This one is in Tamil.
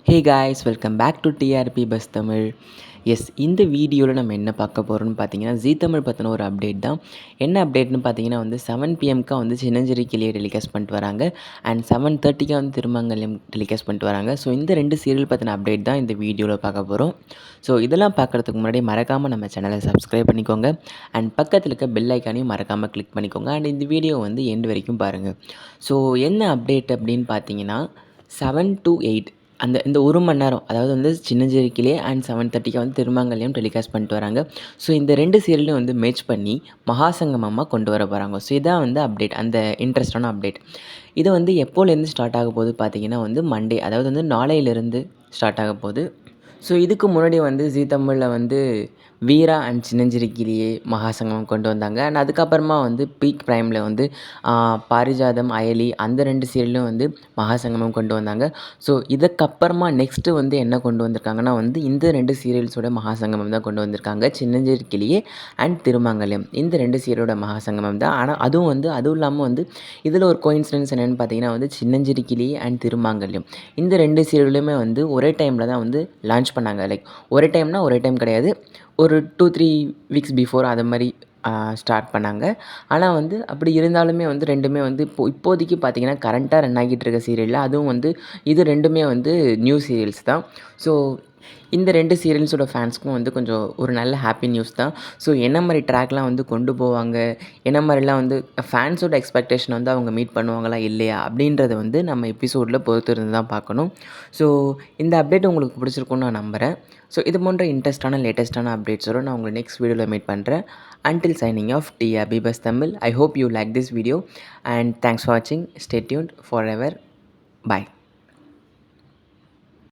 Hey guys, welcome back to TRB bus Tamil. Yes, இந்த வீடியோவில் நம்ம என்ன பார்க்க போகிறோம்னு பார்த்தீங்கன்னா, ஜீ தமிழ் பற்றின ஒரு அப்டேட் தான். என்ன அப்டேட்னு பார்த்தீங்கன்னா வந்து 7 பிஎம்க்கு வந்து சின்னஞ்சிறு கிளியை டெலிகாஸ்ட் பண்ணிட்டு வராங்க. அண்ட் 7:30க்கு வந்து திருமங்கல்யம் டெலிகாஸ்ட் பண்ணிட்டு வராங்க. ஸோ இந்த 2 சீரியல் பற்றின அப்டேட் தான் இந்த வீடியோவில் பார்க்க போகிறோம். ஸோ இதெல்லாம் பார்க்குறதுக்கு முன்னாடி மறக்காமல் நம்ம சேனலை சப்ஸ்கிரைப் பண்ணிக்கோங்க. அண்ட் பக்கத்தில் இருக்க பெல் ஐக்கானையும் மறக்காமல் கிளிக் பண்ணிக்கோங்க. அண்ட் இந்த வீடியோ வந்து எண்டு வரைக்கும் பாருங்கள். ஸோ என்ன அப்டேட் அப்படின்னு பார்த்தீங்கன்னா 7 to 8 இந்த 1 மணி நேரம், அதாவது வந்து சின்னஞ்சிறுக்கிலே அண்ட் 7:30க்கு வந்து திருமங்கல்யம் டெலிகாஸ்ட் பண்ணிட்டு வராங்க. ஸோ இந்த 2 சீரியலையும் வந்து மேட்ச் பண்ணி மகாசங்கமமாக கொண்டு வர போகிறாங்க. ஸோ இதான் வந்து அப்டேட், அந்த இன்ட்ரெஸ்டான அப்டேட். இது வந்து எப்போலேருந்து ஸ்டார்ட் ஆக போகுது பார்த்தீங்கன்னா வந்து மண்டே, அதாவது வந்து நாளையிலேருந்து ஸ்டார்ட் ஆக போகுது. ஸோ இதுக்கு முன்னாடி வந்து ஜீ தமிழில் வந்து வீரா அண்ட் சின்னஞ்சிறு கிளியே மகாசங்கமம் கொண்டு வந்தாங்க. அண்ட் அதுக்கப்புறமா வந்து பீக் ப்ரைமில் வந்து பாரிஜாதம், அயலி அந்த 2 சீரியலும் வந்து மகாசங்கமம் கொண்டு வந்தாங்க. ஸோ இதுக்கப்புறமா நெக்ஸ்ட்டு வந்து என்ன கொண்டு வந்திருக்காங்கன்னா வந்து இந்த 2 சீரியல்ஸோட மகாசங்கமம் தான் கொண்டு வந்திருக்காங்க. சின்னஞ்சிறு கிளியே அண்ட் திருமங்கல்யம் இந்த 2 சீரியலோட மகாசங்கமம் தான். ஆனால் அதுவும் இல்லாமல் வந்து இதில் ஒரு கோயின்சிடன்ஸ் என்னென்னு பார்த்தீங்கன்னா வந்து சின்னஞ்சிறு கிளியே அண்ட் திருமங்கல்யம் இந்த 2 சீரியலுமே வந்து ஒரே டைமில் தான் வந்து லான்ச் பண்ணாங்க. லைக் ஒரே டைம் கிடையாது, ஒரு 2-3 வீக்ஸ் பிஃபோர் அது மாதிரி ஸ்டார்ட் பண்ணாங்க. ஆனால் வந்து அப்படி இருந்தாலுமே வந்து 2மே வந்து இப்போதைக்கு பார்த்தீங்கன்னா கரண்ட்டாக ரன் ஆகிட்டு இருக்க சீரியலில் அதுவும் வந்து இது 2மே வந்து நியூ சீரியல்ஸ் தான். ஸோ இந்த 2 சீரியல்ஸோட ஃபேன்ஸ்க்கும் வந்து கொஞ்சம் ஒரு நல்ல ஹாப்பி நியூஸ் தான். ஸோ என்ன மாதிரி ட்ராக்லாம் வந்து கொண்டு போவாங்க, என்ன மாதிரிலாம் வந்து ஃபேன்ஸோட எக்ஸ்பெக்டேஷன் வந்து அவங்க மீட் பண்ணுவாங்களா இல்லையா அப்படின்றத வந்து நம்ம எபிசோடில் பொறுத்து இருந்து தான் பார்க்கணும். ஸோ இந்த அப்டேட் உங்களுக்கு பிடிச்சிருக்குன்னு நான் நம்புகிறேன். ஸோ இது போன்ற இன்ட்ரெஸ்டான லேட்டஸ்ட்டான அப்டேட்ஸோடு நான் உங்களை நெக்ஸ்ட் வீடியோவில் மீட் பண்ணுறேன். Until signing off, TRB Bus Tamil. I hope you like this video and thanks for watching. Stay tuned forever. Bye.